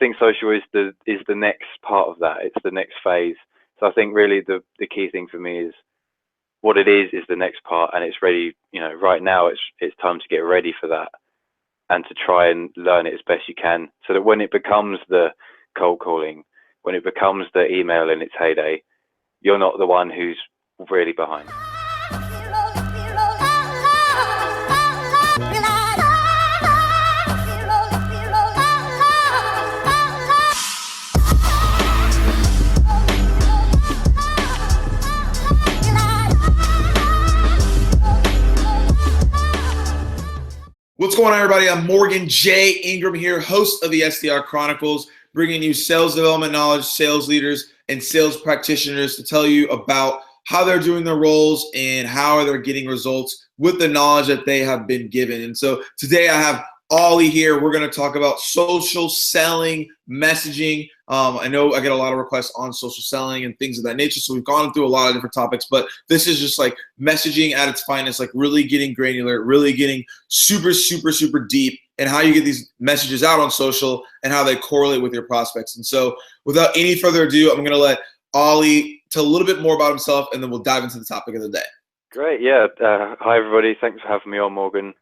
think social is the next part of that. It's the next phase. So I think really the key thing for me is what it is the next part, and it's ready. Right now it's time to get ready for that and to try and learn it as best you can, so that when it becomes the cold calling, when it becomes the email in its heyday, you're not the one who's really behind. What's going on, everybody? I'm Morgan J. Ingram here, host of the SDR Chronicles, bringing you sales development knowledge, sales leaders, and sales practitioners to tell you about how they're doing their roles and how they're getting results with the knowledge that they have been given. And so today I have Ollie here. We're going to talk about social selling, messaging. I know I get a lot of requests on social selling and things of that nature, so we've gone through a lot of different topics, but this is just like messaging at its finest, like really getting granular, really getting super, super, super deep, and how you get these messages out on social and how they correlate with your prospects. And so without any further ado, I'm going to let Ollie tell a little bit more about himself, and then we'll dive into the topic of the day. Great. Yeah. Hi, everybody. Thanks for having me on, Morgan.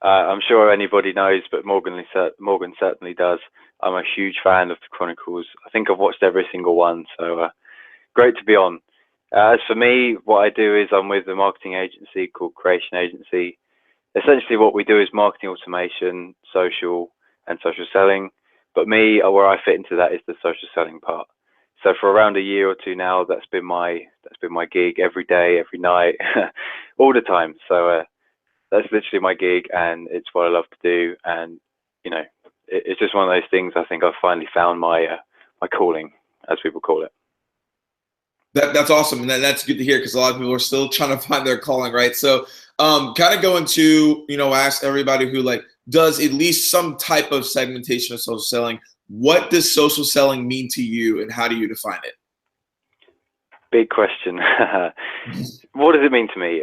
I'm sure anybody knows, but Morgan certainly does. I'm a huge fan of the Chronicles. I think I've watched every single one, so great to be on. As for me, what I do is I'm with a marketing agency called Creation Agency. Essentially what we do is marketing automation, social, and social selling. But me, where I fit into that is the social selling part. So for around a year or two now, that's been my gig every day, every night, all the time. So that's literally my gig, and it's what I love to do. And it's just one of those things. I think I've finally found my calling, as people call it. That's awesome, and that's good to hear, because a lot of people are still trying to find their calling, right? So kind of go into, ask everybody who does at least some type of segmentation of social selling, what does social selling mean to you, and how do you define it? Big question. What does it mean to me?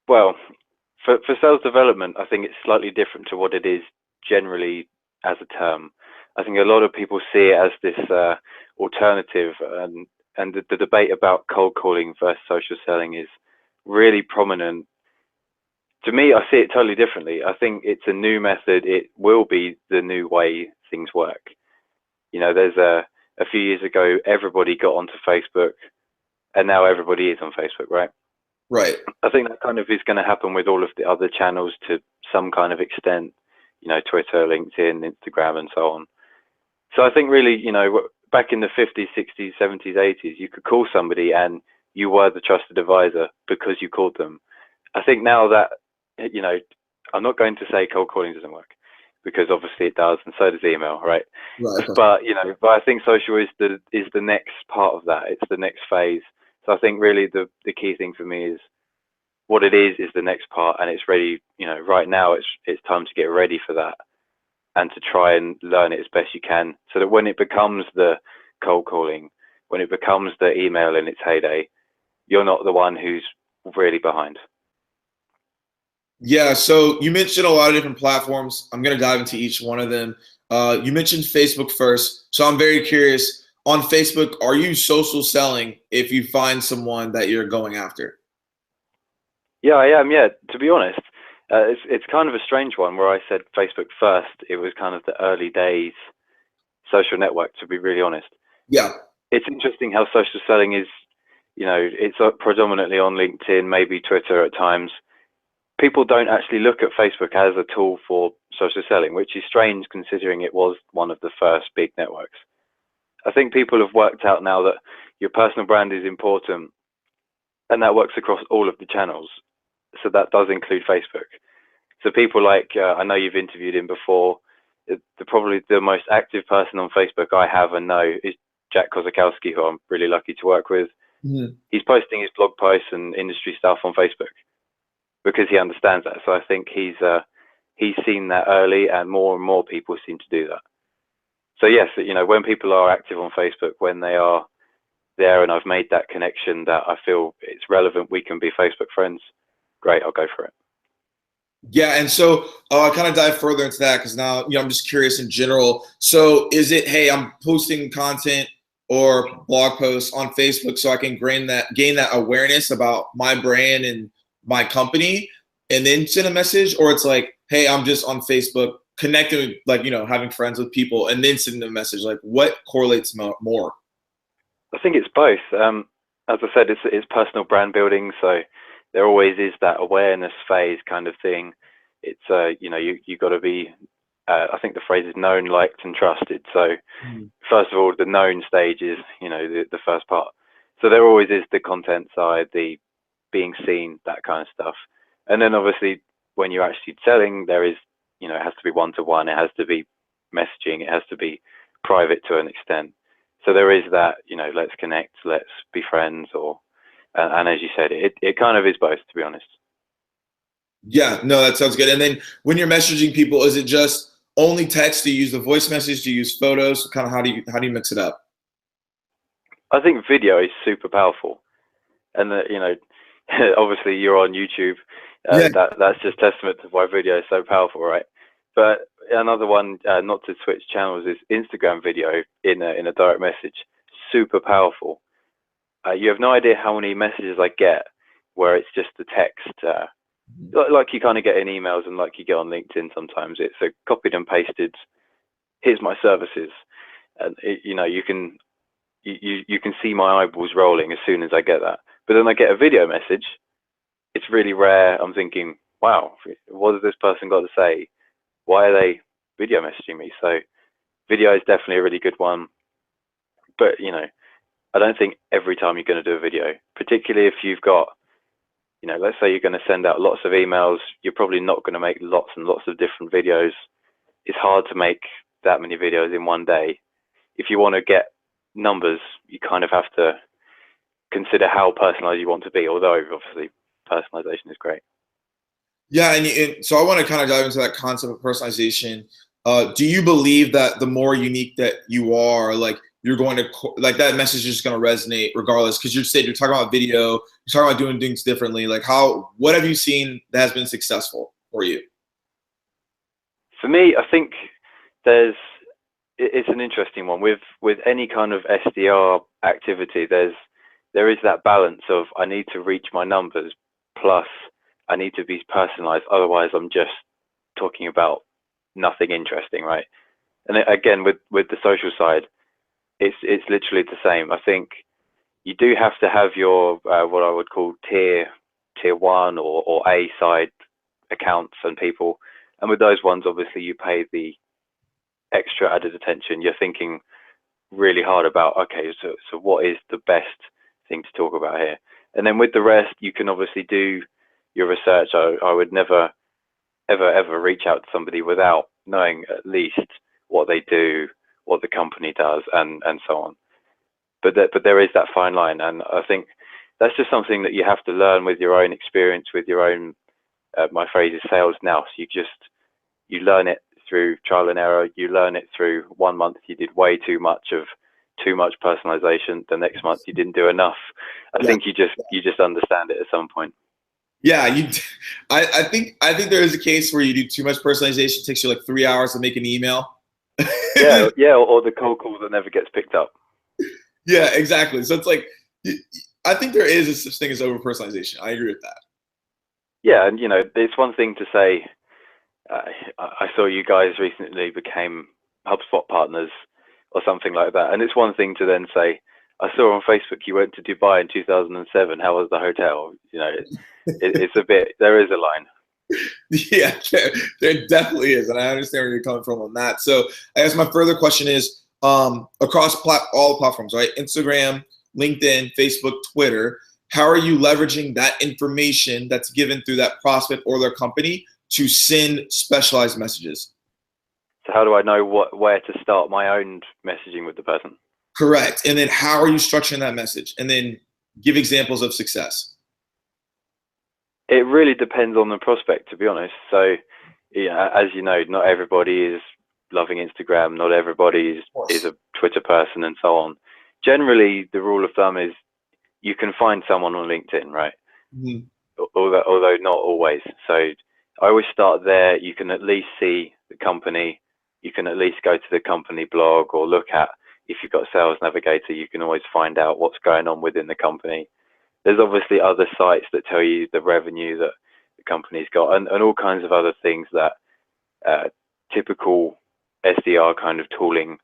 Well, for sales development, I think it's slightly different to what it is generally as a term. I think a lot of people see it as this alternative, and the debate about cold calling versus social selling is really prominent. To me, I see it totally differently. I think it's a new method. It will be the new way things work. There's a few years ago, everybody got onto Facebook, and now everybody is on Facebook, right? Right. I think that kind of is going to happen with all of the other channels to some kind of extent, Twitter, LinkedIn, Instagram, and so on. So I think really, back in the 50s, 60s, 70s, 80s, you could call somebody and you were the trusted advisor because you called them. I think now that, I'm not going to say cold calling doesn't work, because obviously it does, and so does email, right? Right. But I think social is the next part of that. It's the next phase. So I think really the key thing for me is what it is the next part, and it's ready. Right now it's time to get ready for that and to try and learn it as best you can, so that when it becomes the cold calling, when it becomes the email in its heyday, you're not the one who's really behind. Yeah, so you mentioned a lot of different platforms. I'm going to dive into each one of them. You mentioned Facebook first, so I'm very curious. On Facebook, are you social selling if you find someone that you're going after? Yeah, I am. Yeah, to be honest, it's kind of a strange one where I said Facebook first. It was kind of the early days social network, to be really honest. Yeah. It's interesting how social selling is, it's predominantly on LinkedIn, maybe Twitter at times. People don't actually look at Facebook as a tool for social selling, which is strange considering it was one of the first big networks. I think people have worked out now that your personal brand is important, and that works across all of the channels. So that does include Facebook. So people like, I know you've interviewed him before, probably the most active person on Facebook I have and know is Jack Kozakowski, who I'm really lucky to work with. Mm-hmm. He's posting his blog posts and industry stuff on Facebook because he understands that. So I think he's seen that early, and more people seem to do that. So yes, when people are active on Facebook, when they are there and I've made that connection that I feel it's relevant, we can be Facebook friends, great, I'll go for it. Yeah, and so kind of dive further into that because now I'm just curious in general. So is it, hey, I'm posting content or blog posts on Facebook so I can gain that awareness about my brand and my company, and then send a message, or it's like, hey, I'm just on Facebook connecting with, like, having friends with people, and then sending a message. Like, what correlates more? I think it's both. As I said, it's personal brand building, so there always is that awareness phase kind of thing. It's you got to be. I think the phrase is known, liked, and trusted. So Mhm. first of all, the known stage is the first part. So there always is the content side, the being seen, that kind of stuff, and then obviously when you're actually selling, there is it has to be one to one, it has to be messaging, it has to be private to an extent. So there is that, let's connect, let's be friends, or and as you said, it kind of is both, to be honest. Yeah, no, that sounds good. And then when you're messaging people, is it just only text? Do you use the voice message? Do you use photos? Kind of how do you mix it up? I think video is super powerful, and obviously you're on YouTube. Yeah. That's just testament to why video is so powerful, right? But another one, not to switch channels, is Instagram video in a direct message. Super powerful. You have no idea how many messages I get where it's just the text, like you kind of get in emails and like you get on LinkedIn sometimes. It's a copied and pasted. Here's my services, and you can see my eyeballs rolling as soon as I get that. But then I get a video message. It's really rare. I'm thinking, wow, what has this person got to say? Why are they video messaging me? So video is definitely a really good one. But I don't think every time you're going to do a video, particularly if you've got, let's say you're going to send out lots of emails, you're probably not going to make lots and lots of different videos. It's hard to make that many videos in one day. If you want to get numbers, you kind of have to consider how personalized you want to be, although obviously personalization is great. Yeah, and so I want to kind of dive into that concept of personalization. Do you believe that the more unique that you are, like you're going to like that message is just going to resonate regardless? Because you're talking about video, you're talking about doing things differently. Like what have you seen that has been successful for you? For me, I think there's it's an interesting one with any kind of SDR activity. There is that balance of I need to reach my numbers, plus I need to be personalized. Otherwise, I'm just talking about nothing interesting, right? And again, with the social side, it's literally the same. I think you do have to have your what I would call tier one or A side accounts and people, and with those ones, obviously, you pay the extra added attention. You're thinking really hard about, okay, so what is the best thing to talk about here? And then with the rest, you can obviously do your research. I would never ever reach out to somebody without knowing at least what they do, what the company does, and so on. But there is that fine line, and I think that's just something that you have to learn with your own experience, with your own. My phrase is sales now. So you learn it through trial and error. You learn it through 1 month you did way too much personalization. The next month you didn't do enough. I Yeah. think you just understand it at some point. Yeah, I think there is a case where you do too much personalization. It takes you like 3 hours to make an email. Yeah, or the cold call that never gets picked up. Yeah, exactly. So it's like, I think there is a such thing as over personalization. I agree with that. Yeah, and it's one thing to say. I saw you guys recently became HubSpot partners or something like that, and it's one thing to then say, I saw on Facebook you went to Dubai in 2007. How was the hotel? It's a bit. There is a line. Yeah, there definitely is, and I understand where you're coming from on that. So I guess my further question is, across all platforms, right? Instagram, LinkedIn, Facebook, Twitter. How are you leveraging that information that's given through that prospect or their company to send specialized messages? So how do I know where to start my own messaging with the person? Correct. And then how are you structuring that message? And then give examples of success. It really depends on the prospect, to be honest. So, yeah, as you know, not everybody is loving Instagram. Not everybody Of is course. a Twitter person, and so on. Generally, the rule of thumb is you can find someone on LinkedIn, right? Mhm. Although not always. So, I always start there. You can at least see the company. You can at least go to the company blog or look at, if you've got Sales Navigator, you can always find out what's going on within the company. There's obviously other sites that tell you the revenue that the company's got, and all kinds of other things that typical SDR kind of tooling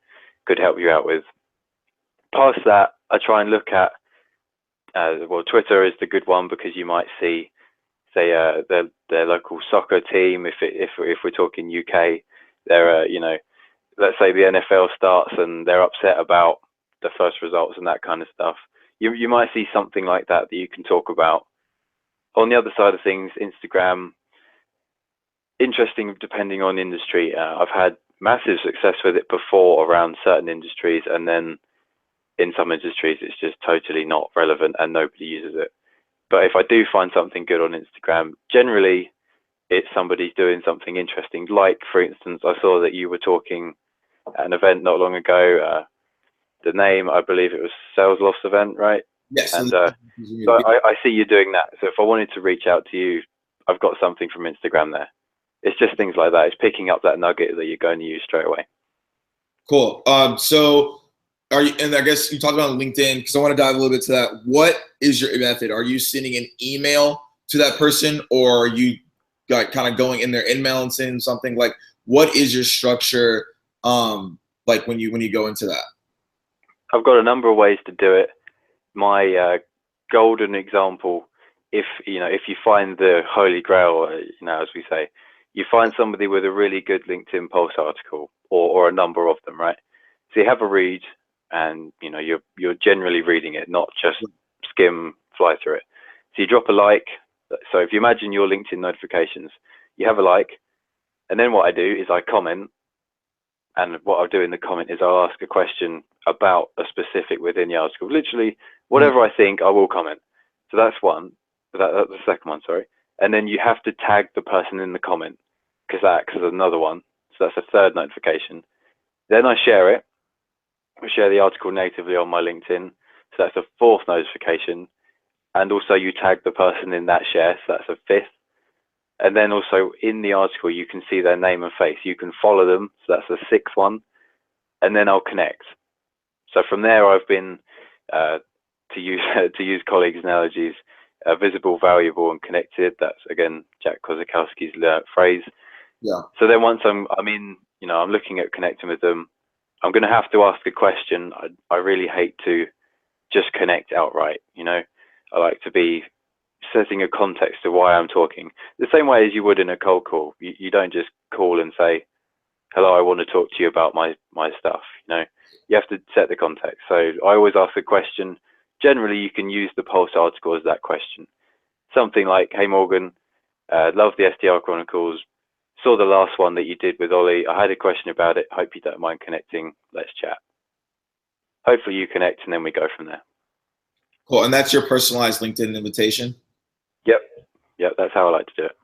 could help you out with. Past that, I try and look at, well, Twitter is the good one, because you might see, say, their local soccer team. If we're talking UK, they're you know, let's say the NFL starts and they're upset about the first results and that kind of stuff. You might see something like that you can talk about. On the other side of things, Instagram, interesting depending on industry. I've had massive success with it before around certain industries, and then in some industries it's just totally not relevant and nobody uses it. But if I do find something good on Instagram, generally it's somebody's doing something interesting. Like, for instance, I saw that you were talking at an event not long ago. The name, I believe it was Sales Loss event, right? Yes. And so I see you doing that. So if I wanted to reach out to you, I've got something from Instagram there. It's just things like that. It's picking up that nugget that you're going to use straight away. Cool. So are you, and I guess you talked about LinkedIn, because I want to dive a little bit to that. What is your method? Are you sending an email to that person, or are you like kind of going in their email and sending something? Like, what is your structure like when you go into that? I've got a number of ways to do it. My golden example, if you find the holy grail, as we say, you find somebody with a really good LinkedIn Pulse article, or a number of them, right? So you have a read, and you're generally reading it, not just fly through it. So you drop a like. So if you imagine your LinkedIn notifications, you have a like, and then what I do is I comment. And what I'll do in the comment is I'll ask a question about a specific within the article. Literally, whatever I think, I will comment. So that's one. That's the second one, sorry. And then you have to tag the person in the comment, because that's another one. So that's a third notification. Then I share it. I share the article natively on my LinkedIn. So that's a fourth notification. And also you tag the person in that share. So that's a fifth. And then also in the article, you can see their name and face. You can follow them. So that's the sixth one. And then I'll connect. So from there, I've been, to use colleagues' analogies, visible, valuable, and connected. That's, again, Jack Kozakowski's phrase. Yeah. So then once I'm looking at connecting with them, I'm going to have to ask a question. I really hate to just connect outright. I like to be setting a context to why I'm talking, the same way as you would in a cold call. You don't just call and say, hello, I want to talk to you about my stuff. You have to set the context. So I always ask a question. Generally, you can use the Pulse article as that question. Something like, hey, Morgan, love the SDR Chronicles. Saw the last one that you did with Ollie. I had a question about it. Hope you don't mind connecting. Let's chat. Hopefully you connect, and then we go from there. Cool. And that's your personalized LinkedIn invitation? Yep, that's how I like to do it.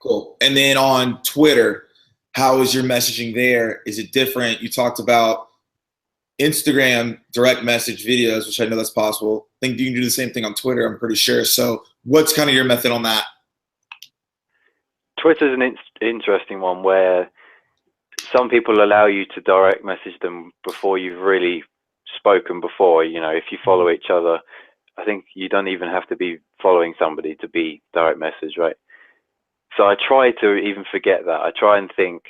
Cool. And then on Twitter, how is your messaging there? Is it different? You talked about Instagram direct message videos, which I know that's possible. I think you can do the same thing on Twitter, I'm pretty sure. So what's kind of your method on that? Twitter's an interesting one, where some people allow you to direct message them before you've really spoken before. If you follow each other, I think you don't even have to be following somebody to be direct message, right? So I try to even forget that. I try and think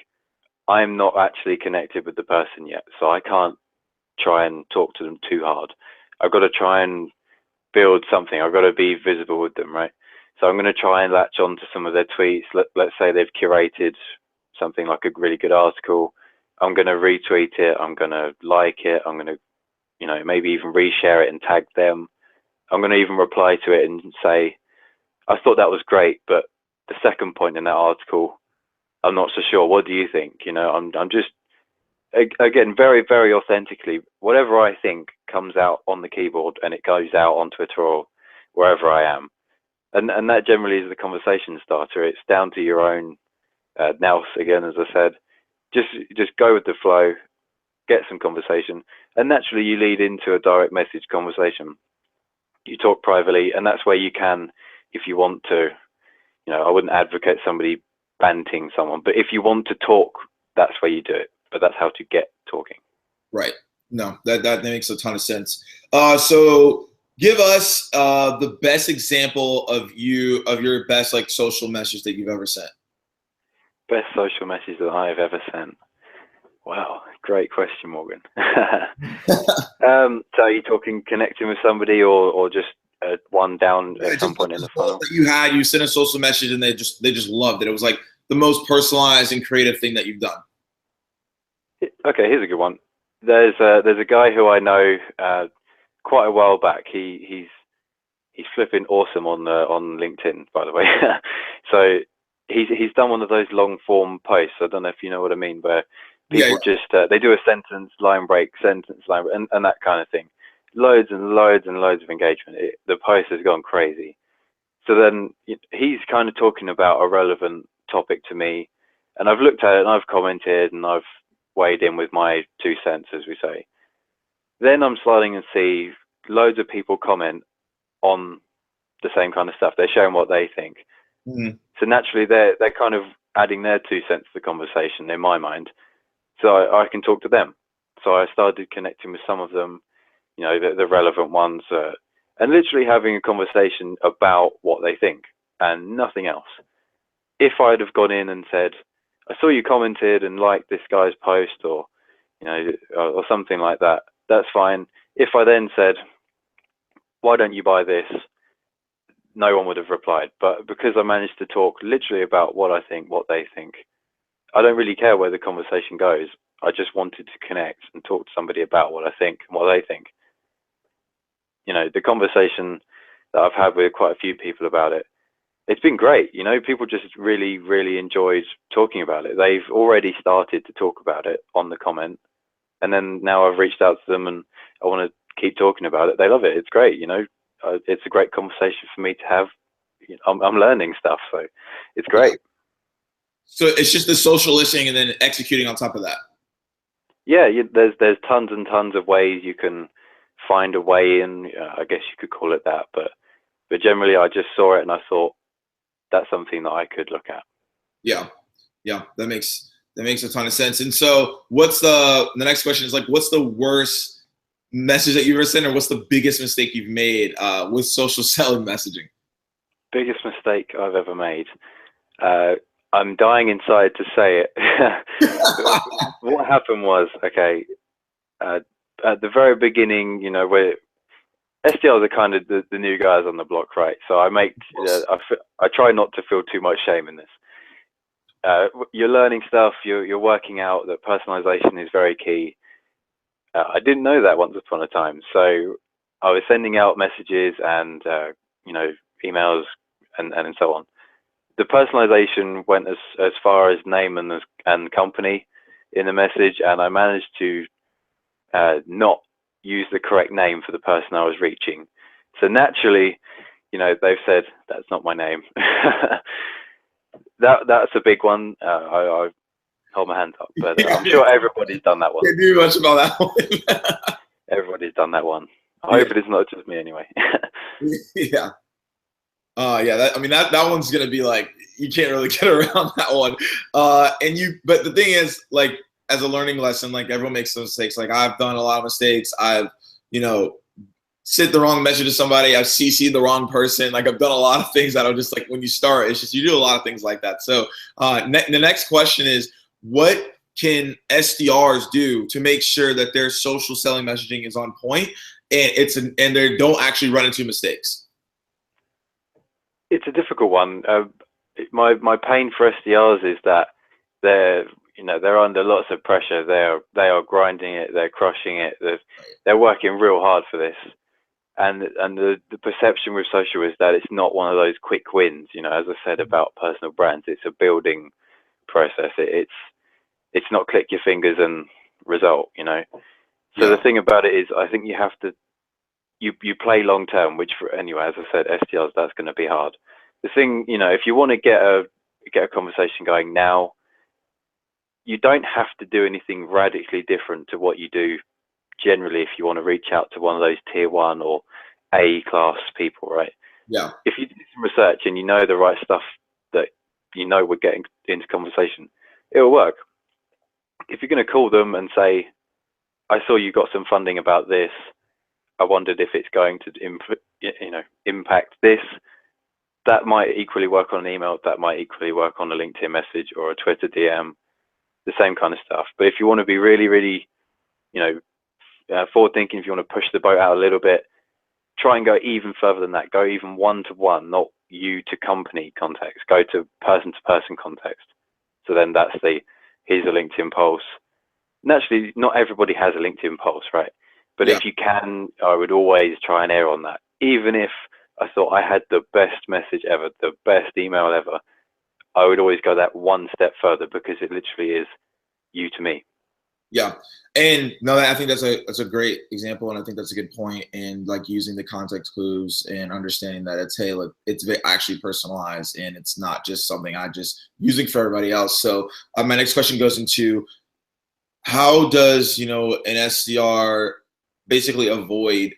I'm not actually connected with the person yet, so I can't try and talk to them too hard. I've got to try and build something. I've got to be visible with them, right? So I'm going to try and latch on to some of their tweets. Let's say they've curated something like a really good article. I'm going to retweet it. I'm going to like it. I'm going to, maybe even reshare it and tag them. I'm going to even reply to it and say, I thought that was great, but the second point in that article, I'm not so sure. What do you think? I'm just, again, very, very authentically, whatever I think comes out on the keyboard, and it goes out on Twitter or wherever I am. And that generally is the conversation starter. It's down to your own nous, again, as I said. Just go with the flow, get some conversation, and naturally you lead into a direct message conversation. You talk privately, and that's where you can, if you want to, I wouldn't advocate somebody banting someone. But if you want to talk, that's where you do it. But that's how to get talking. Right. No, that makes a ton of sense. So give us the best example of your best like social message that you've ever sent. Best social message that I've ever sent. Wow, great question, Morgan. So are you talking connecting with somebody or just one down at some point in the funnel? That you sent a social message and they just loved it. It was like the most personalized and creative thing that you've done. Okay, here's a good one. There's a guy who I know quite a while back. He's flipping awesome on LinkedIn, by the way. So he's done one of those long form posts. I don't know if you know what I mean, where people just they do a sentence, line break, sentence, line break, and that kind of thing. Loads and loads and loads of engagement. The post has gone crazy. So then he's kind of talking about a relevant topic to me, and I've looked at it and I've commented and I've weighed in with my 2 cents, as we say. Then I'm sliding and see loads of people comment on the same kind of stuff. They're showing what they think. Mm-hmm. So naturally, they're kind of adding their 2 cents to the conversation in my mind. So I can talk to them. So I started connecting with some of them, the relevant ones, and literally having a conversation about what they think and nothing else. If I'd have gone in and said, I saw you commented and liked this guy's post or something like that, that's fine. If I then said, why don't you buy this? No one would have replied. But because I managed to talk literally about what I think, what they think, I don't really care where the conversation goes. I just wanted to connect and talk to somebody about what I think and what they think. The conversation that I've had with quite a few people about it, it's been great. People just really, really enjoyed talking about it. They've already started to talk about it on the comment. And then now I've reached out to them and I want to keep talking about it. They love it. It's great. It's a great conversation for me to have. I'm learning stuff, so it's great. So it's just the social listening and then executing on top of that. Yeah, there's tons and tons of ways you can find a way in. I guess you could call it that, but generally, I just saw it and I thought that's something that I could look at. Yeah, that makes a ton of sense. And so, what's the next question is like, what's the worst message that you've ever sent, or what's the biggest mistake you've made with social selling messaging? Biggest mistake I've ever made. I'm dying inside to say it. What happened was, okay, at the very beginning, where SDRs are kind of the new guys on the block, right? So I try not to feel too much shame in this. You're learning stuff, you're working out that personalization is very key. I didn't know that once upon a time. So I was sending out messages and, emails and so on. The personalization went as far as name and company in the message, and I managed to not use the correct name for the person I was reaching. So naturally, they've said, that's not my name. That's a big one. I hold my hands up, but I'm sure everybody's done that one. Can't do much about that one. Everybody's done that one. I hope it's not just me anyway. Yeah. That one's gonna be like, you can't really get around that one. But the thing is, like, as a learning lesson, like, everyone makes those mistakes. Like, I've done a lot of mistakes. I've, sent the wrong message to somebody. I've CC'd the wrong person. Like, I've done a lot of things that are just like, when you start, it's just, you do a lot of things like that. So the next question is, what can SDRs do to make sure that their social selling messaging is on point and they don't actually run into mistakes? It's a difficult one. My pain for SDRs is that they're under lots of pressure. They are grinding it. They're crushing it. They're working real hard for this. And the perception with social is that it's not one of those quick wins. As I said about personal brands, it's a building process. It's not click your fingers and result. So the thing about it is, I think you have to. You play long term, which anyway, as I said, SDRs, that's going to be hard. The thing, if you want to get a conversation going now, you don't have to do anything radically different to what you do generally if you want to reach out to one of those tier 1 or A class people, right? Yeah. If you do some research and you know the right stuff that we're getting into conversation, it'll work. If you're going to call them and say, I saw you got some funding about this, I wondered if it's going to impact this, that might equally work on an email, that might equally work on a LinkedIn message or a Twitter DM, the same kind of stuff. But if you want to be really, really, forward thinking, if you want to push the boat out a little bit, try and go even further than that. Go even one-to-one, not you to company context. Go to person context. So then that's here's a LinkedIn pulse. Naturally, not everybody has a LinkedIn pulse, right? But if you can, I would always try and err on that. Even if I thought I had the best message ever, the best email ever, I would always go that one step further, because it literally is you to me. Yeah. And no, I think that's a great example. And I think that's a good point in like using the context clues and understanding that it's, hey, look, it's actually personalized and it's not just something I just using for everybody else. So my next question goes into, how does, an SDR basically avoid,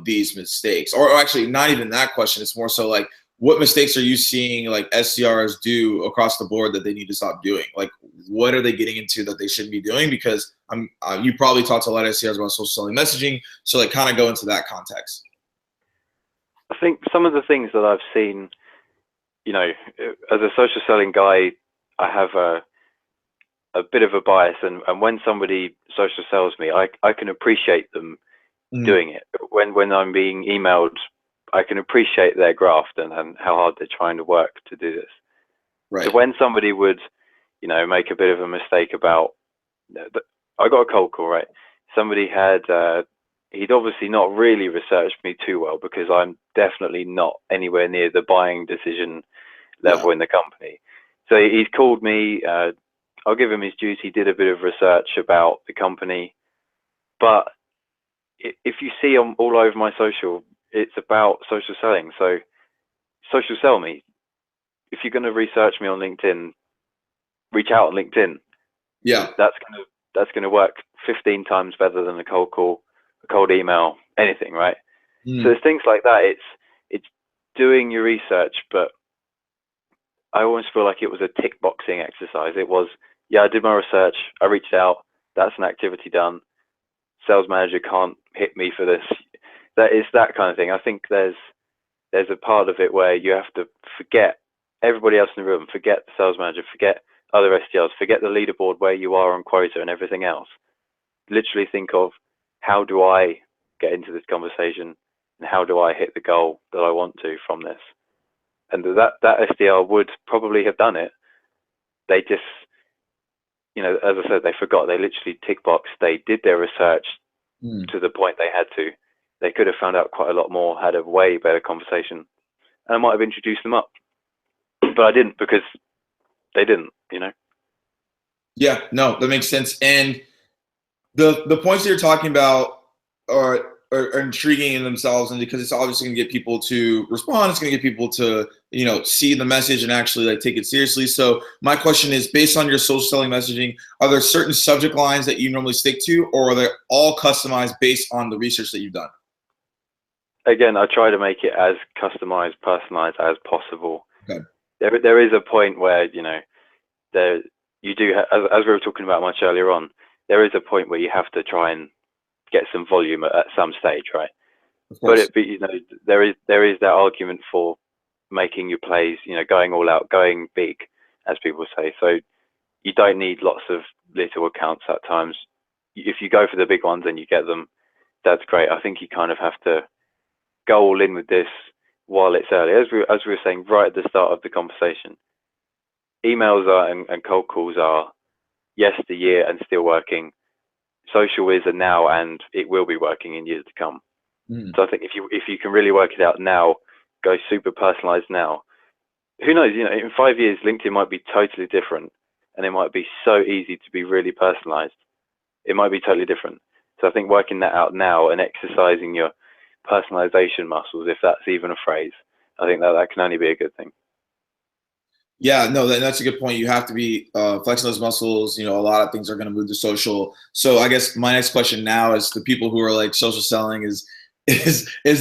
these mistakes? Or actually not even that question. It's more so like, what mistakes are you seeing like SDRs do across the board that they need to stop doing? Like, what are they getting into that they shouldn't be doing? Because you probably talked to a lot of SDRs about social selling messaging. So like kind of go into that context. I think some of the things that I've seen, as a social selling guy, I have a bit of a bias, and when somebody social sells me, I can appreciate them doing it. When I'm being emailed, I can appreciate their graft and how hard they're trying to work to do this. Right. So when somebody would, make a bit of a mistake about, I got a cold call, right? Somebody had, he'd obviously not really researched me too well, because I'm definitely not anywhere near the buying decision level in the company. So he's called me, I'll give him his dues. He did a bit of research about the company, but if you see all over my social, it's about social selling. So social sell me. If you're going to research me on LinkedIn, reach out on LinkedIn. Yeah. That's going to work 15 times better than a cold call, a cold email, anything, right? So there's things like that. It's doing your research, but I always feel like it was a tick boxing exercise. It was, I did my research, I reached out, that's an activity done. Sales manager can't hit me for this. That is that kind of thing. I think there's a part of it where you have to forget everybody else in the room, forget the sales manager, forget other SDRs, forget the leaderboard where you are on quota and everything else. Literally think of, how do I get into this conversation and how do I hit the goal that I want to from this? And that SDR would probably have done it. They just, as I said, they forgot. They literally tick box. They did their research to the point they had to. They could have found out quite a lot more, had a way better conversation, and I might have introduced them up. But I didn't, because they didn't, Yeah, no, that makes sense. And the points that you're talking about are intriguing in themselves, and because it's obviously going to get people to respond, it's going to get people to see the message and actually like take it seriously. So my question is, based on your social selling messaging, are there certain subject lines that you normally stick to, or are they all customized based on the research that you've done? Again, I try to make it as customized, personalized as possible. Okay. There is a point where you do, as we were talking about much earlier on, there is a point where you have to try and get some volume at some stage, right? But there is that argument for making your plays, going all out, going big, as people say. So you don't need lots of little accounts at times. If you go for the big ones and you get them, that's great. I think you kind of have to go all in with this while it's early. As we were saying right at the start of the conversation, emails are and cold calls are yesteryear and still working. Social is a now, and it will be working in years to come. So I think if you can really work it out now, go super personalized now. Who knows? In 5 years, LinkedIn might be totally different, and it might be so easy to be really personalized. It might be totally different. So I think working that out now and exercising your personalization muscles, if that's even a phrase, I think that can only be a good thing. Yeah, no, that's a good point. You have to be flexing those muscles. A lot of things are going to move to social. So I guess my next question now is, the people who are like, social selling is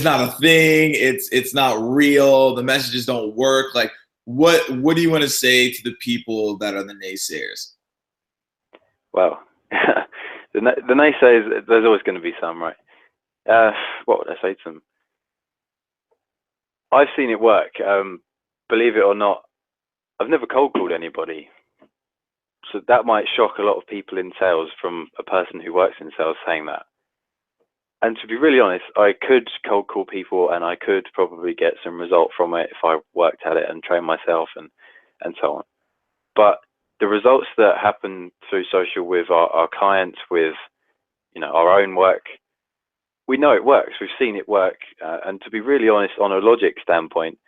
not a thing. It's not real. The messages don't work. Like, what do you want to say to the people that are the naysayers? Well, the naysayers, there's always going to be some, right? What would I say to them? I've seen it work. Believe it or not, I've never cold called anybody. So that might shock a lot of people in sales from a person who works in sales saying that. And to be really honest, I could cold call people and I could probably get some result from it if I worked at it and trained myself and so on. But the results that happen through social with our clients, with our own work, we know it works. We've seen it work. And to be really honest, on a logic standpoint,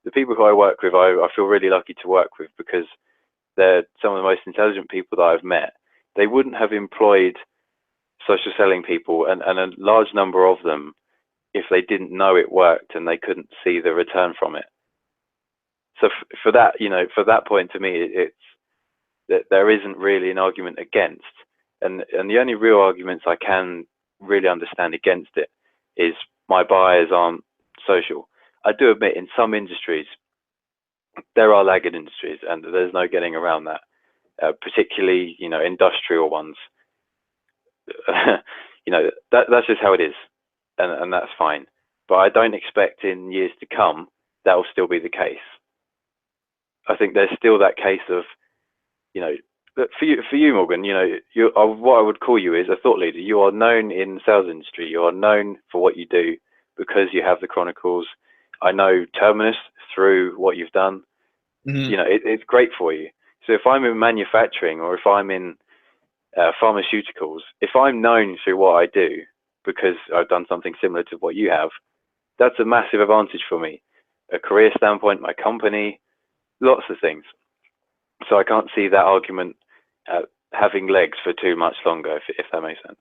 the people who I work with, I feel really lucky to work with because they're some of the most intelligent people that I've met. They wouldn't have employed social selling people and a large number of them if they didn't know it worked and they couldn't see the return from it. So for that point, to me, it's that there isn't really an argument against. And the only real arguments I can really understand against it is my buyers aren't social. I do admit in some industries, there are laggard industries and there's no getting around that, particularly, industrial ones. That's just how it is. And that's fine. But I don't expect in years to come, that will still be the case. I think there's still that case of, for you, Morgan, what I would call you is a thought leader. You are known in the sales industry. You are known for what you do because you have the Chronicles. I know Terminus through what you've done. Mm-hmm. It's great for you. So if I'm in manufacturing or if I'm in pharmaceuticals, if I'm known through what I do because I've done something similar to what you have, that's a massive advantage for me. A career standpoint, my company, lots of things. So I can't see that argument having legs for too much longer, if that makes sense.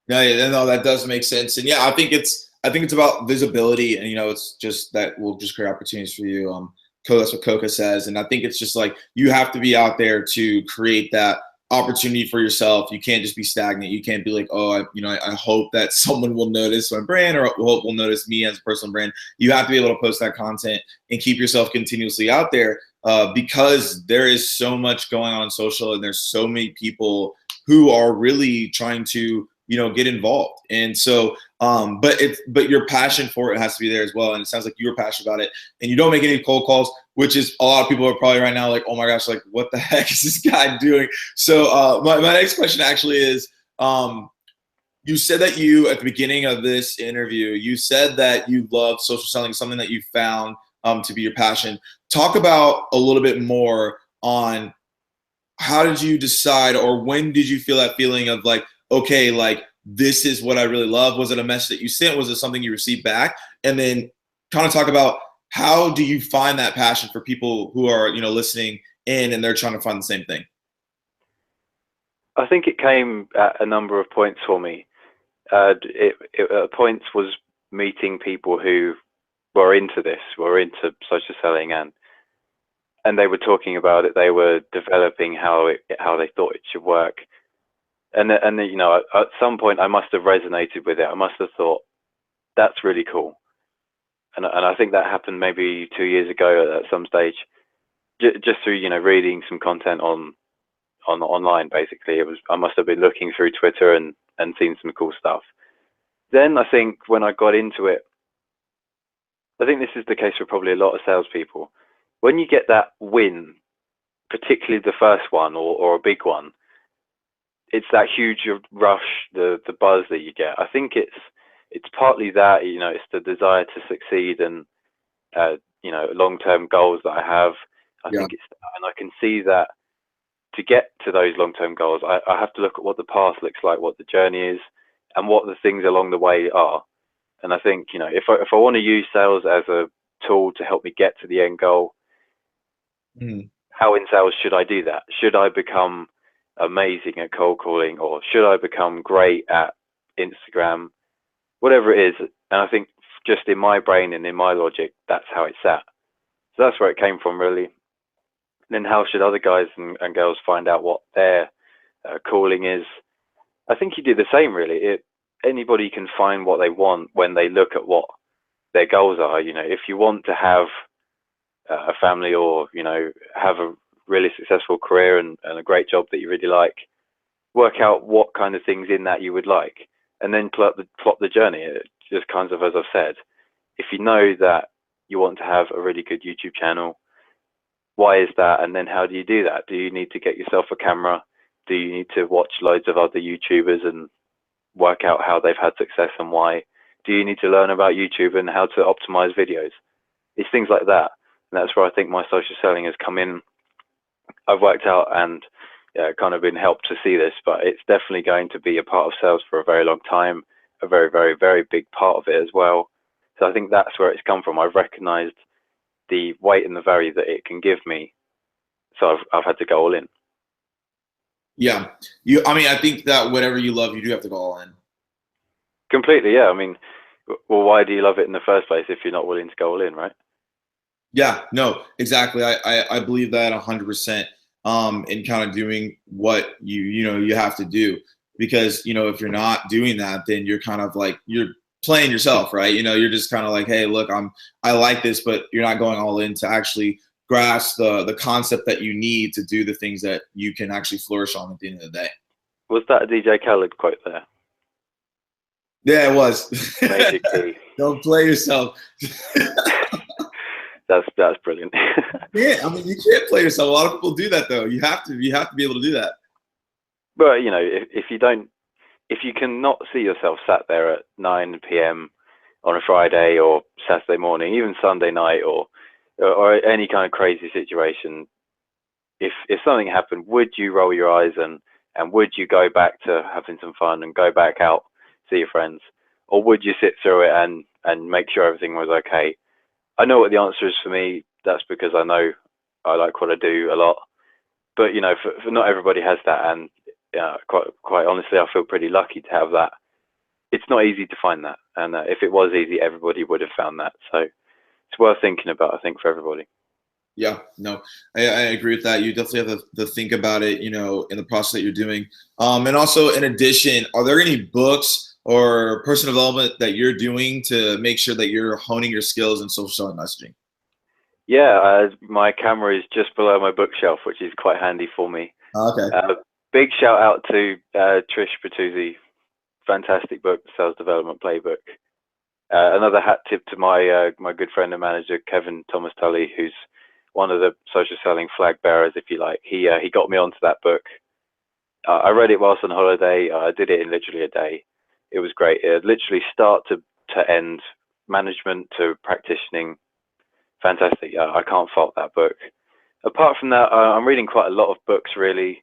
No, that does make sense. And yeah, I think it's about visibility, and it's just that will just create opportunities for you. That's what Coca says, and I think it's just like you have to be out there to create that opportunity for yourself. You can't just be stagnant. You can't be like, oh, I hope that someone will notice my brand or hope will notice me as a personal brand. You have to be able to post that content and keep yourself continuously out there because there is so much going on social and there's so many people who are really trying to, get involved. And so, but your passion for it has to be there as well. And it sounds like you're passionate about it and you don't make any cold calls, which is a lot of people are probably right now like, oh my gosh, like what the heck is this guy doing? So my next question actually is, you said that at the beginning of this interview, you said that you love social selling, something that you found to be your passion. Talk about a little bit more on how did you decide or when did you feel that feeling of like, okay, like this is what I really love? Was it a message that you sent? Was it something you received back? And then kind of talk about how do you find that passion for people who are, listening in and they're trying to find the same thing? I think it came at a number of points for me. Points was meeting people who were into this, were into social selling, and they were talking about it. They were developing how they thought it should work. And at some point I must have resonated with it. I must have thought, that's really cool. And I think that happened maybe 2 years ago at some stage, just through, reading some content online, basically. I must have been looking through Twitter and seen some cool stuff. Then I think when I got into it, I think this is the case for probably a lot of salespeople. When you get that win, particularly the first one or a big one, it's that huge rush, the buzz that you get. I think it's partly that, it's the desire to succeed and, long-term goals that I have. I think and I can see that to get to those long-term goals, I have to look at what the path looks like, what the journey is, and what the things along the way are. And I think, if I want to use sales as a tool to help me get to the end goal, how in sales should I do that? Should I become amazing at cold calling, or should I become great at Instagram? Whatever it is. And I think just in my brain and in my logic, that's how it's at. So that's where it came from, really. And then how should other guys and girls find out what their calling is? I think you do the same, really. Anybody can find what they want when they look at what their goals are. If you want to have a family, or have a really successful career and a great job that you really like. Work out what kind of things in that you would like, and then plot the journey. It just kind of, as I've said, if you know that you want to have a really good YouTube channel, why is that? And then how do you do that? Do you need to get yourself a camera? Do you need to watch loads of other YouTubers and work out how they've had success and why? Do you need to learn about YouTube and how to optimize videos? It's things like that. And that's where I think my social selling has come in. I've worked out and kind of been helped to see this, but it's definitely going to be a part of sales for a very long time, a very, very, very big part of it as well. So I think that's where it's come from. I've recognized the weight and the value that it can give me. So I've had to go all in. Yeah. I think that whatever you love, you do have to go all in. Completely, yeah. I mean, well, why do you love it in the first place if you're not willing to go all in, right? Yeah, no, exactly. I believe that 100%, in kind of doing what you have to do, because if you're not doing that, then you're kind of like you're playing yourself, right? You're just kind of like, hey, look, I like this, but you're not going all in to actually grasp the concept that you need to do the things that you can actually flourish on at the end of the day. Was that a DJ Khaled quote there? Yeah, it was. Basically. Don't play yourself. That's brilliant. Yeah, I mean, you can't play yourself. A lot of people do that, though. You have to be able to do that. But if you cannot see yourself sat there at 9 p.m. on a Friday or Saturday morning, even Sunday night, or any kind of crazy situation, if something happened, would you roll your eyes and would you go back to having some fun and go back out, see your friends, or would you sit through it and make sure everything was okay? I know what the answer is for me. That's because I know I like what I do a lot. But for not everybody has that, and quite honestly, I feel pretty lucky to have that. It's not easy to find that, and if it was easy, everybody would have found that. So it's worth thinking about, I think, for everybody. Yeah, no, I agree with that. You definitely have to think about it, in the process that you're doing. And also, in addition, are there any books or personal development that you're doing to make sure that you're honing your skills in social selling messaging? Yeah, my camera is just below my bookshelf, which is quite handy for me. Okay. Big shout out to Trish Bertuzzi. Fantastic book, Sales Development Playbook. Another hat tip to my good friend and manager, Kevin Thomas Tully, who's one of the social selling flag bearers, if you like. He got me onto that book. I read it whilst on holiday. I did it in literally a day. It was great. Literally start to end, management to practicing. Fantastic. I can't fault that book. Apart from that, I'm reading quite a lot of books, really.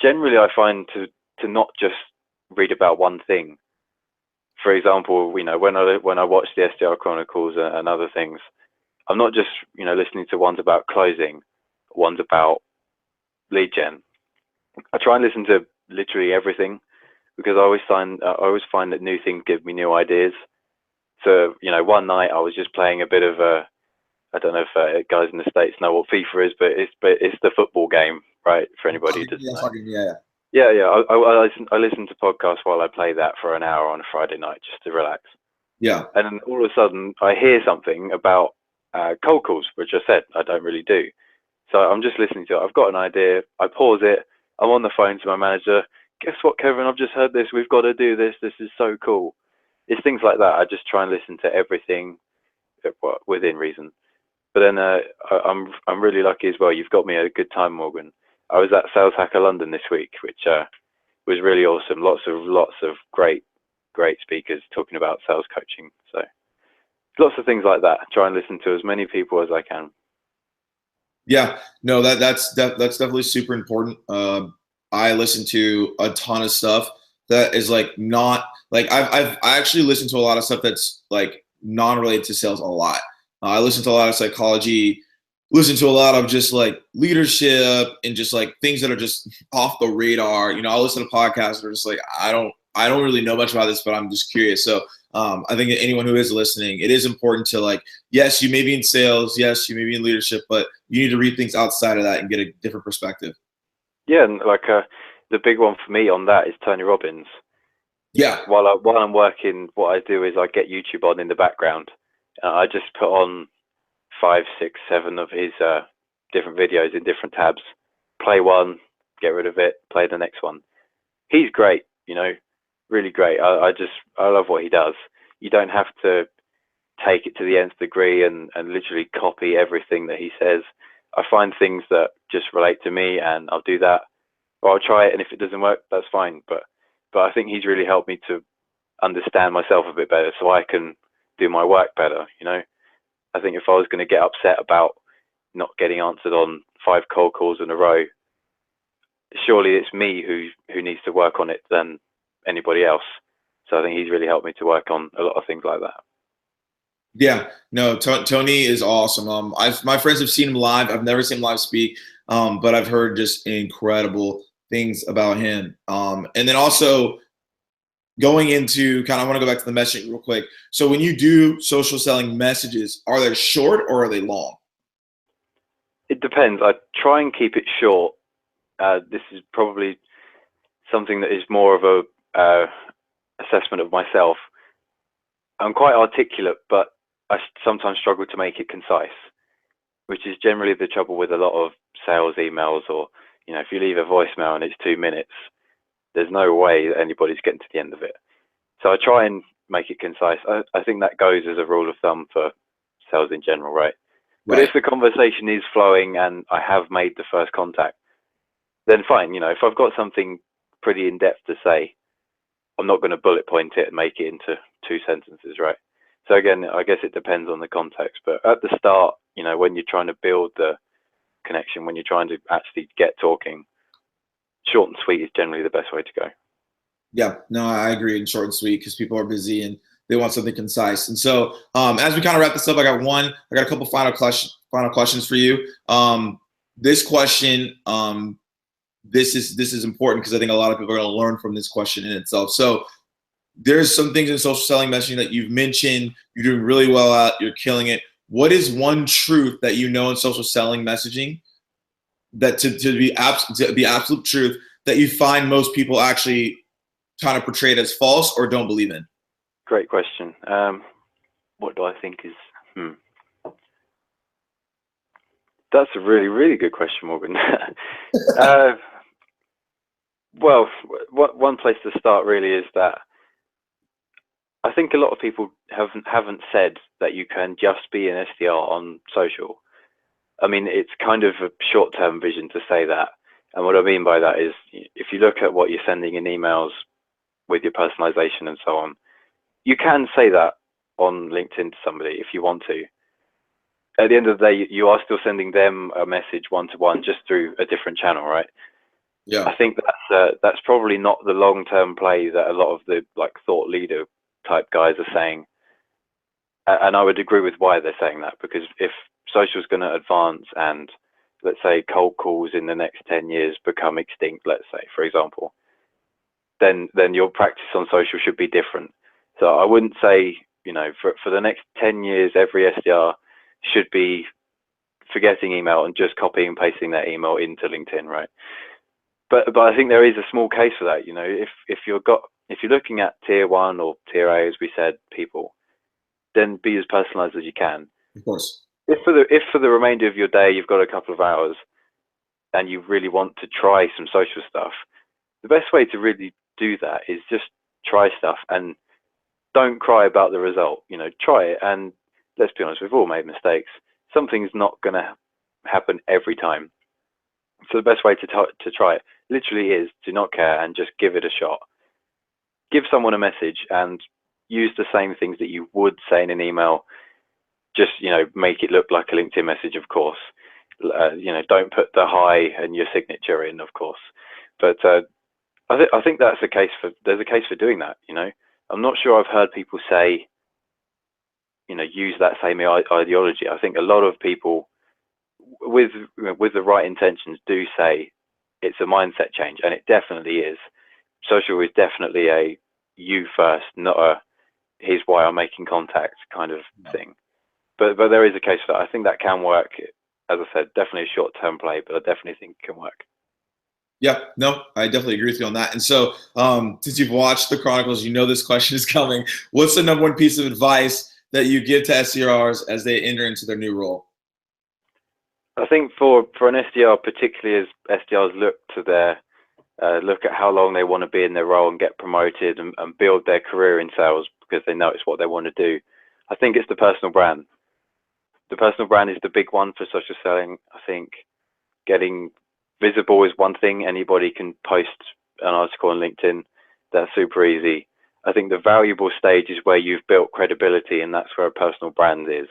Generally, I find to not just read about one thing. For example, when I watch the SDR Chronicles and other things, I'm not just listening to ones about closing, ones about lead gen. I try and listen to literally everything, because I always find that new things give me new ideas. So one night I was just playing a bit of I don't know if guys in the States know what FIFA is, but it's the football game, right? For anybody who doesn't know. Yeah. I listen to podcasts while I play that for an hour on a Friday night just to relax. Yeah. And then all of a sudden I hear something about cold calls, which I said I don't really do. So I'm just listening to it. I've got an idea. I pause it. I'm on the phone to my manager. Guess what, Kevin? I've just heard this. We've got to do this. This is so cool. It's things like that. I just try and listen to everything within reason. But then I'm really lucky as well. You've got me a good time, Morgan. I was at Sales Hacker London this week, which was really awesome. Lots of great speakers talking about sales coaching. So lots of things like that. Try and listen to as many people as I can. Yeah, no, that's definitely super important. I listen to a ton of stuff that is like not like I actually listen to a lot of stuff that's like non-related to sales a lot. I listen to a lot of psychology, listen to a lot of just like leadership and just like things that are just off the radar. I listen to podcasts that are just like I don't really know much about this, but I'm just curious. So I think anyone who is listening, it is important to like, yes, you may be in sales, yes, you may be in leadership, but you need to read things outside of that and get a different perspective. Yeah, and like the big one for me on that is Tony Robbins. Yeah. While I'm working, what I do is I get YouTube on in the background. I just put on 5, 6, 7 of his different videos in different tabs. Play one, get rid of it, play the next one. He's great, you know, really great. I love what he does. You don't have to take it to the nth degree and literally copy everything that he says. I find things that just relate to me, and I'll do that, or I'll try it, and if it doesn't work, that's fine. But I think he's really helped me to understand myself a bit better, so I can do my work better. You know, I think if I was going to get upset about not getting answered on 5 cold calls in a row, surely it's me who needs to work on it than anybody else. So I think he's really helped me to work on a lot of things like that. Yeah, no, Tony is awesome. My friends have seen him live. I've never seen him live speak, but I've heard just incredible things about him. And then also going into I want to go back to the messaging real quick. So when you do social selling messages, are they short or are they long? It depends. I try and keep it short. This is probably something that is more of a assessment of myself. I'm quite articulate, but I sometimes struggle to make it concise, which is generally the trouble with a lot of sales emails, or, you know, if you leave a voicemail and it's 2 minutes, there's no way that anybody's getting to the end of it. So I try and make it concise. I think that goes as a rule of thumb for sales in general, right? But if the conversation is flowing and I have made the first contact, then fine. You know, if I've got something pretty in-depth to say, I'm not going to bullet point it and make it into 2 sentences, right? So again, I guess it depends on the context. But at the start, you know, when you're trying to build the connection, when you're trying to actually get talking, short and sweet is generally the best way to go. Yeah, no, I agree. And short and sweet, because people are busy and they want something concise. And so as we kind of wrap this up, I got a couple final questions for you. This question, this is important because I think a lot of people are going to learn from this question in itself. So there's some things in social selling messaging that you've mentioned you're doing really well at, you're killing it. What is one truth that you know in social selling messaging that to be absolute truth that you find most people actually kind of portray it as false or don't believe in? Great question. What do I think is That's a really, really good question, Morgan. Well, one place to start really is that I think a lot of people haven't said that you can just be an SDR on social. I mean, it's kind of a short-term vision to say that. And what I mean by that is, if you look at what you're sending in emails with your personalization and so on, you can say that on LinkedIn to somebody if you want to. At the end of the day, you are still sending them a message one-to-one, just through a different channel, right? Yeah. I think that's probably not the long-term play that a lot of the thought leader type guys are saying. And I would agree with why they're saying that, because if social is going to advance and, let's say, cold calls in the next 10 years become extinct, let's say, for example, then your practice on social should be different. So I wouldn't say, you know, for the next 10 years, every SDR should be forgetting email and just copying and pasting that email into LinkedIn, right? But I think there is a small case for that. You know, if you're looking at tier 1 or tier A, as we said, people, then be as personalized as you can. Of course. If for the remainder of your day you've got a couple of hours and you really want to try some social stuff, the best way to really do that is just try stuff and don't cry about the result. You know, try it, and let's be honest, we've all made mistakes. Something's not going to happen every time. So the best way to try it literally is to not care and just give it a shot. Give someone a message and use the same things that you would say in an email. Just, you know, make it look like a LinkedIn message, of course. You know, don't put the hi and your signature in, of course. But I think there's a case for doing that. You know, I'm not sure I've heard people say, you know, use that same ideology. I think a lot of people with the right intentions do say it's a mindset change, and it definitely is. Social is definitely a you first, not a here's why I'm making contact kind of thing. But there is a case for that. I think that can work. As I said, definitely a short-term play, but I definitely think it can work. Yeah, no, I definitely agree with you on that. And so since you've watched the Chronicles, you know this question is coming. What's the #1 piece of advice that you give to SDRs as they enter into their new role? I think for an SDR, particularly as SDRs look to their look at how long they want to be in their role and get promoted and build their career in sales because they know it's what they want to do. I think it's the personal brand. The personal brand is the big one for social selling. I think getting visible is one thing. Anybody can post an article on LinkedIn. That's super easy. I think the valuable stage is where you've built credibility, and that's where a personal brand is.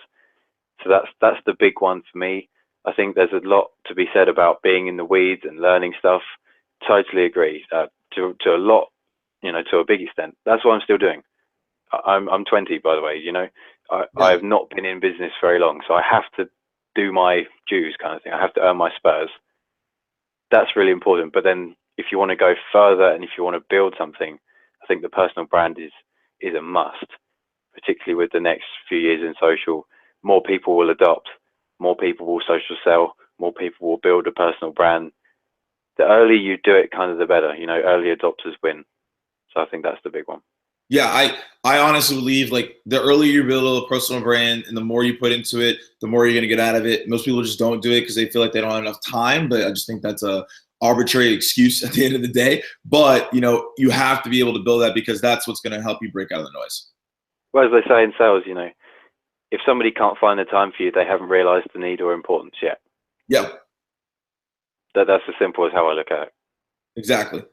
So that's the big one for me. I think there's a lot to be said about being in the weeds and learning stuff. Totally agree. To a lot, to a big extent. That's what I'm still doing. I'm 20, by the way. I've not been in business very long, so I have to do my dues, kind of thing. I have to earn my spurs. That's really important. But then, if you want to go further and if you want to build something, I think the personal brand is a must, particularly with the next few years in social. More people will adopt, more people will social sell, more people will build a personal brand. The earlier you do it, kind of the better. Early adopters win. So I think that's the big one. Yeah, I honestly believe like the earlier you build a personal brand and the more you put into it, the more you're going to get out of it. Most people just don't do it because they feel like they don't have enough time, but I just think that's a arbitrary excuse at the end of the day. But, you have to be able to build that because that's what's going to help you break out of the noise. Well, as they say in sales, if somebody can't find the time for you, they haven't realized the need or importance yet. Yeah. That's as simple as how I look at it. Exactly.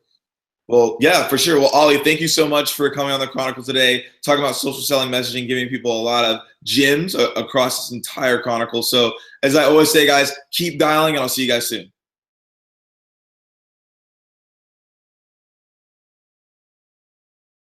Well, yeah, for sure. Well, Ollie, thank you so much for coming on the Chronicle today, talking about social selling messaging, giving people a lot of gems across this entire Chronicle. So as I always say, guys, keep dialing, and I'll see you guys soon.